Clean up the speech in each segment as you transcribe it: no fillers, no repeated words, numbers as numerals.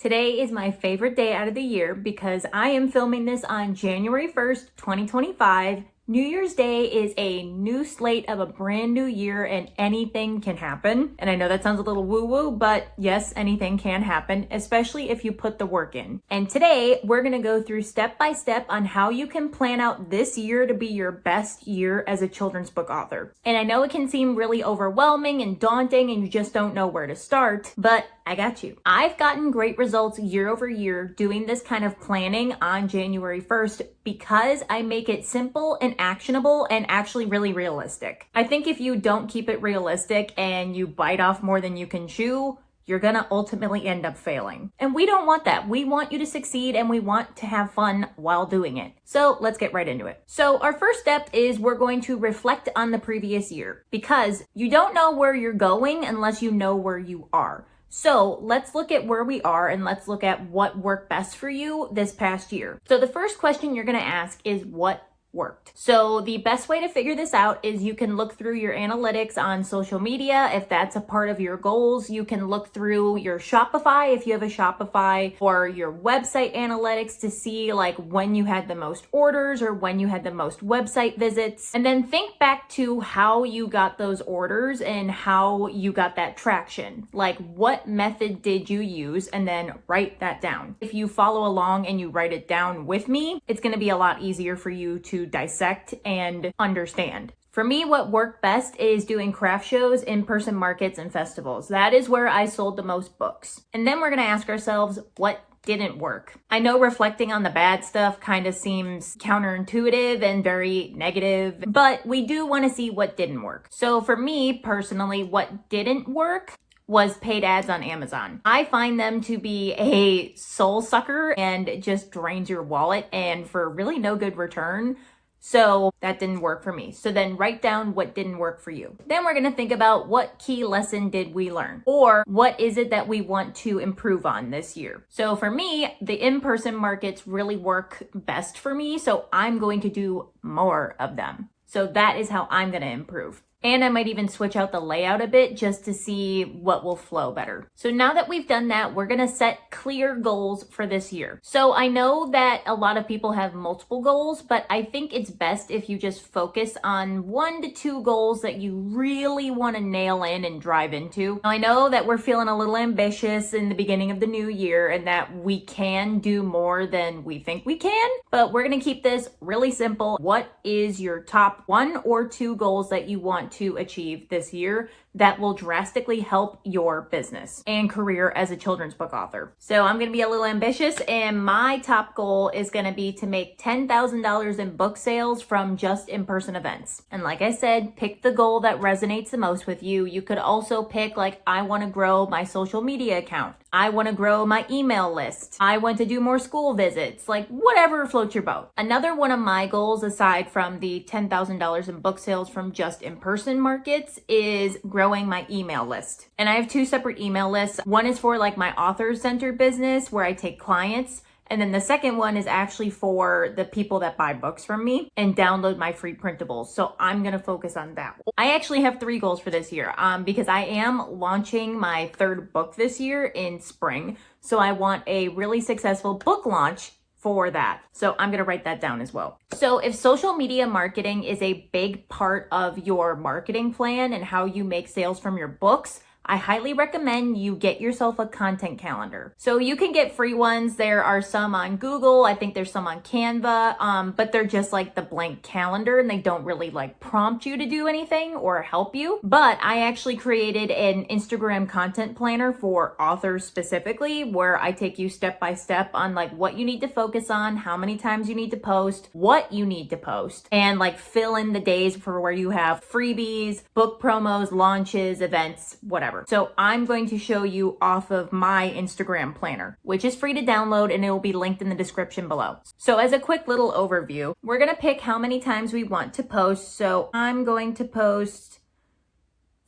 Today is my favorite day out of the year because I am filming this on January 1st, 2025. New Year's Day is a new slate of a brand new year and anything can happen. And I know that sounds a little woo-woo, but yes, anything can happen, especially if you put the work in. And today we're gonna go through step by step on how you can plan out this year to be your best year as a children's book author. And I know it can seem really overwhelming and daunting and you just don't know where to start, but I got you. I've gotten great results year over year doing this kind of planning on January 1st because I make it simple and actionable and actually really realistic. I think if you don't keep it realistic and you bite off more than you can chew, you're gonna ultimately end up failing. And we don't want that. We want you to succeed and we want to have fun while doing it. So let's get right into it. So our first step is we're going to reflect on the previous year because you don't know where you're going unless you know where you are. So let's look at where we are and let's look at what worked best for you this past year. So the first question you're gonna ask is what worked. So the best way to figure this out is you can look through your analytics on social media. If that's a part of your goals, you can look through your Shopify if you have a Shopify, or your website analytics to see like when you had the most orders or when you had the most website visits. And then think back to how you got those orders and how you got that traction. Like what method did you use, and then write that down. If you follow along and you write it down with me, it's going to be a lot easier for you to dissect and understand. For me, what worked best is doing craft shows, in-person markets, and festivals. That is where I sold the most books. And then we're going to ask ourselves, what didn't work? I know reflecting on the bad stuff kind of seems counterintuitive and very negative, but we do want to see what didn't work. So for me personally, what didn't work was paid ads on Amazon. I find them to be a soul sucker and it just drains your wallet and for really no good return. So that didn't work for me. So then write down what didn't work for you. Then we're gonna think about what key lesson did we learn? Or what is it that we want to improve on this year? So for me, the in-person markets really work best for me. So I'm going to do more of them. So that is how I'm gonna improve. And I might even switch out the layout a bit just to see what will flow better. So now that we've done that, we're gonna set clear goals for this year. So I know that a lot of people have multiple goals, but I think it's best if you just focus on 1 to 2 goals that you really wanna nail in and drive into. Now, I know that we're feeling a little ambitious in the beginning of the new year and that we can do more than we think we can, but we're gonna keep this really simple. What is your top 1 or 2 goals that you want to achieve this year that will drastically help your business and career as a children's book author? So I'm going to be a little ambitious, and my top goal is going to be to make $10,000 in book sales from just in-person events. And like I said, pick the goal that resonates the most with you. You could also pick like, I want to grow my social media account. I want to grow my email list. I want to do more school visits, like whatever floats your boat. Another one of my goals, aside from the $10,000 in book sales from just in-person markets, is growing my email list. And I have 2 separate email lists. One is for like my author center business where I take clients. And then the second one is actually for the people that buy books from me and download my free printables. So I'm going to focus on that. I actually have 3 goals for this year because I am launching my 3rd book this year in spring. So I want a really successful book launch for that. So I'm going to write that down as well. So if social media marketing is a big part of your marketing plan and how you make sales from your books, I highly recommend you get yourself a content calendar. So you can get free ones. There are some on Google. I think there's some on Canva, but they're just like the blank calendar and they don't really like prompt you to do anything or help you. But I actually created an Instagram content planner for authors specifically, where I take you step by step on like what you need to focus on, how many times you need to post, what you need to post, and like fill in the days for where you have freebies, book promos, launches, events, whatever. So I'm going to show you off of my Instagram planner, which is free to download and it will be linked in the description below. So as a quick little overview, we're going to pick how many times we want to post. So I'm going to post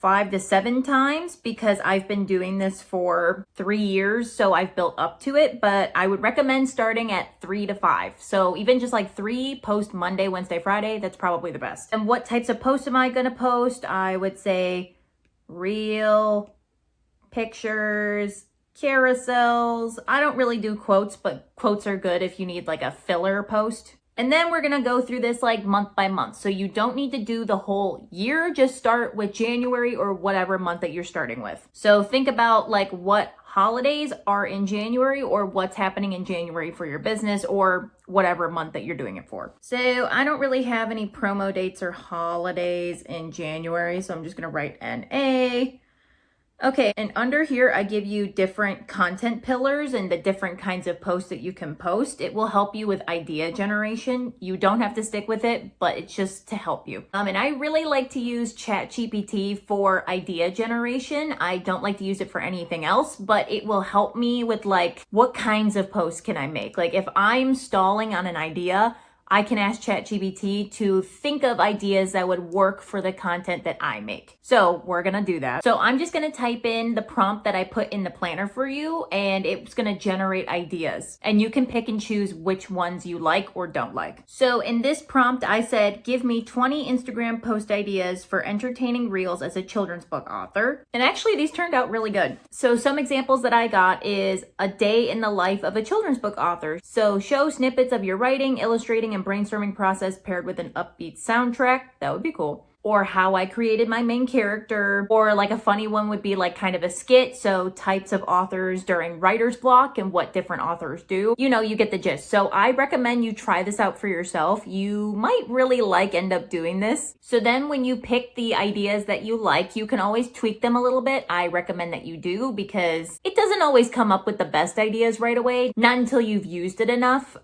5 to 7 times because I've been doing this for 3 years. So I've built up to it, but I would recommend starting at 3 to 5. So even just like 3, post Monday, Wednesday, Friday, that's probably the best. And what types of posts am I going to post? I would say reel, pictures, carousels. I don't really do quotes, but quotes are good if you need like a filler post. And then we're gonna go through this like month by month. So you don't need to do the whole year, just start with January or whatever month that you're starting with. So think about like what holidays are in January or what's happening in January for your business or whatever month that you're doing it for. So I don't really have any promo dates or holidays in January, so I'm just gonna write NA. Okay, and under here, I give you different content pillars and the different kinds of posts that you can post. It will help you with idea generation. You don't have to stick with it, but it's just to help you. And I really like to use ChatGPT for idea generation. I don't like to use it for anything else, but it will help me with like, what kinds of posts can I make? Like if I'm stalling on an idea, I can ask ChatGPT to think of ideas that would work for the content that I make. So we're gonna do that. So I'm just gonna type in the prompt that I put in the planner for you, and it's gonna generate ideas. And you can pick and choose which ones you like or don't like. So in this prompt, I said, give me 20 Instagram post ideas for entertaining reels as a children's book author. And actually these turned out really good. So some examples that I got is a day in the life of a children's book author. So show snippets of your writing, illustrating, and brainstorming process paired with an upbeat soundtrack. That would be cool. Or how I created my main character, or like a funny one would be like kind of a skit. So types of authors during writer's block and what different authors do. You know, you get the gist. So I recommend you try this out for yourself. You might really end up doing this. So then when you pick the ideas that you like, you can always tweak them a little bit. I recommend that you do because it doesn't always come up with the best ideas right away, not until you've used it enough.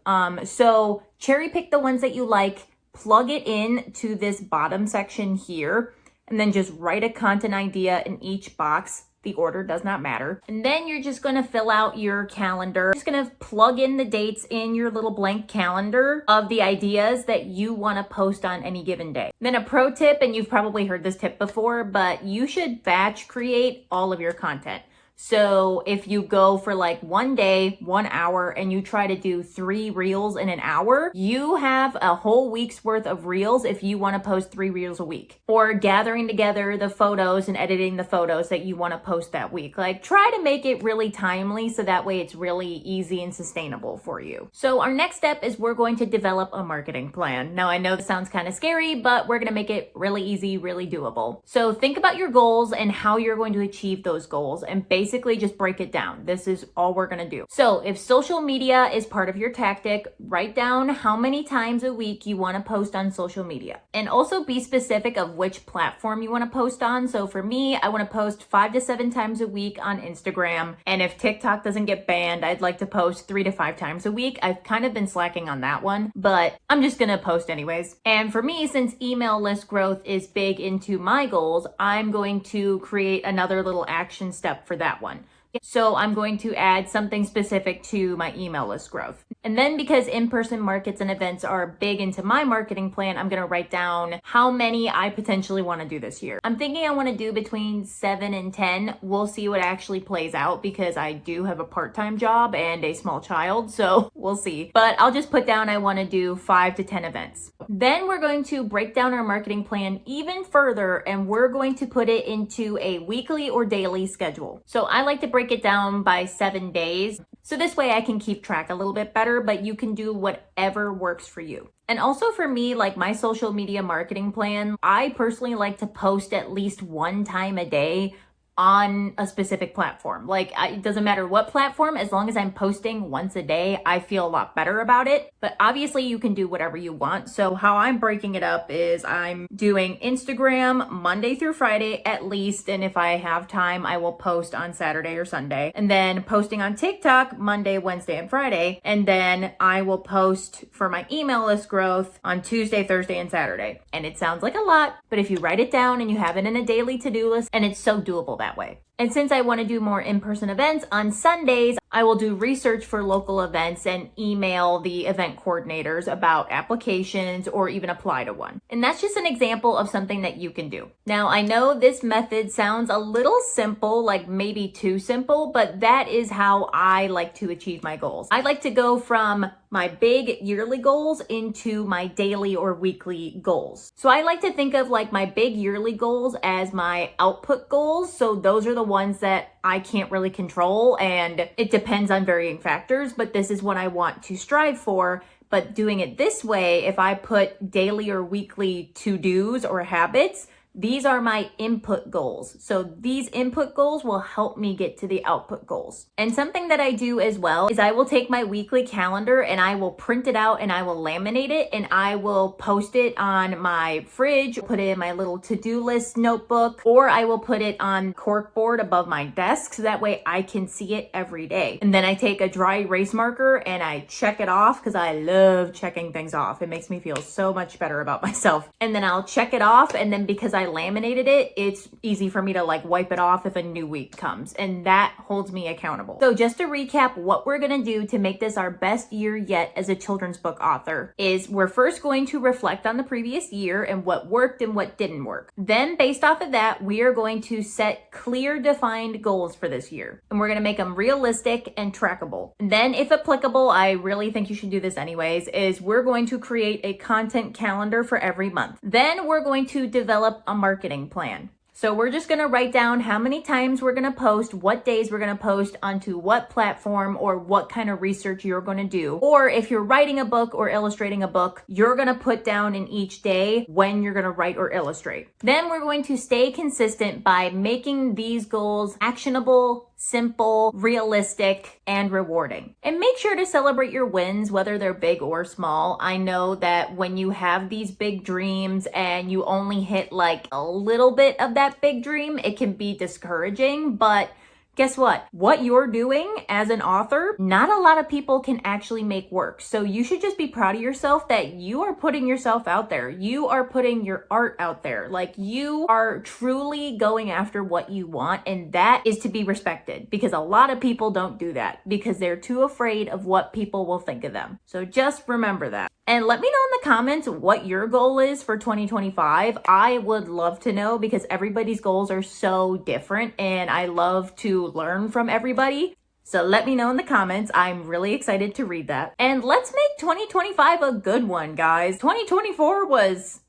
So cherry pick the ones that you like, plug it in to this bottom section here, and then just write a content idea in each box. The order does not matter. And then you're just gonna fill out your calendar. Just gonna plug in the dates in your little blank calendar of the ideas that you wanna post on any given day. Then a pro tip, and you've probably heard this tip before, but you should batch create all of your content. So if you go for like 1 day, 1 hour, and you try to do 3 reels in an hour, you have a whole week's worth of reels if you want to post 3 reels a week. Or gathering together the photos and editing the photos that you want to post that week. Like try to make it really timely so that way it's really easy and sustainable for you. So our next step is we're going to develop a marketing plan. Now I know this sounds kind of scary, but we're going to make it really easy, really doable. So think about your goals and how you're going to achieve those goals, and basically just break it down. This is all we're gonna do. So if social media is part of your tactic, write down how many times a week you wanna post on social media. And also be specific of which platform you wanna post on. So for me, I wanna post 5 to 7 times a week on Instagram. And if TikTok doesn't get banned, I'd like to post 3 to 5 times a week. I've kind of been slacking on that one, but I'm just gonna post anyways. And for me, since email list growth is big into my goals, I'm going to create another little action step for that one. So I'm going to add something specific to my email list growth. And then because in-person markets and events are big into my marketing plan, I'm going to write down how many I potentially want to do this year. I'm thinking I want to do between 7 and 10. We'll see what actually plays out because I do have a part-time job and a small child, so we'll see. But I'll just put down I want to do 5 to 10 events. Then we're going to break down our marketing plan even further, and we're going to put it into a weekly or daily schedule. So I like to break it down by 7 days. So this way I can keep track a little bit better, but you can do whatever works for you. And also for me, like my social media marketing plan, I personally like to post at least 1 time a day on a specific platform. Like it doesn't matter what platform, as long as I'm posting once a day, I feel a lot better about it. But obviously you can do whatever you want. So how I'm breaking it up is I'm doing Instagram Monday through Friday at least. And if I have time, I will post on Saturday or Sunday. And then posting on TikTok Monday, Wednesday, and Friday. And then I will post for my email list growth on Tuesday, Thursday, and Saturday. And it sounds like a lot, but if you write it down and you have it in a daily to-do list, and it's so doable that way. And since I want to do more in-person events on Sundays, I will do research for local events and email the event coordinators about applications or even apply to one. And that's just an example of something that you can do. Now, I know this method sounds a little simple, like maybe too simple, but that is how I like to achieve my goals. I like to go from my big yearly goals into my daily or weekly goals. So I like to think of like my big yearly goals as my output goals. So those are the ones that I can't really control, and it depends on varying factors, but this is what I want to strive for. But doing it this way, if I put daily or weekly to-dos or habits, these are my input goals. So these input goals will help me get to the output goals. And something that I do as well is I will take my weekly calendar and I will print it out and I will laminate it and I will post it on my fridge, put it in my little to-do list notebook, or I will put it on corkboard above my desk so that way I can see it every day. And then I take a dry erase marker and I check it off because I love checking things off. It makes me feel so much better about myself. And then I'll check it off, and then because I laminated it, it's easy for me to like wipe it off if a new week comes, and that holds me accountable. So just to recap, what we're gonna do to make this our best year yet as a children's book author is we're first going to reflect on the previous year and what worked and what didn't work. Then based off of that, we are going to set clear defined goals for this year, and we're gonna make them realistic and trackable. And then if applicable, I really think you should do this anyways, is we're going to create a content calendar for every month. Then we're going to develop a marketing plan. So we're just going to write down how many times we're going to post, what days we're going to post, onto what platform, or what kind of research you're going to do. Or if you're writing a book or illustrating a book, you're going to put down in each day when you're going to write or illustrate. Then we're going to stay consistent by making these goals actionable, simple, realistic, and rewarding. And make sure to celebrate your wins, whether they're big or small. I know that when you have these big dreams and you only hit like a little bit of that big dream, it can be discouraging, but guess what? What you're doing as an author, not a lot of people can actually make work. So you should just be proud of yourself that you are putting yourself out there. You are putting your art out there. Like, you are truly going after what you want, and that is to be respected, because a lot of people don't do that because they're too afraid of what people will think of them. So just remember that. And let me know in the comments what your goal is for 2025. I would love to know because everybody's goals are so different and I love to learn from everybody. So let me know in the comments. I'm really excited to read that. And let's make 2025 a good one, guys. 2024 was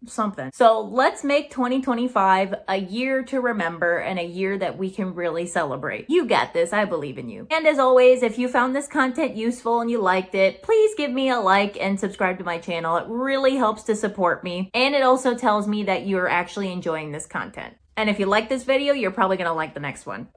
something. So let's make 2025 a year to remember and a year that we can really celebrate. You got this. I believe in you. And as always, if you found this content useful and you liked it, please give me a like and subscribe to my channel. It really helps to support me. And it also tells me that you're actually enjoying this content. And if you like this video, you're probably going to like the next one.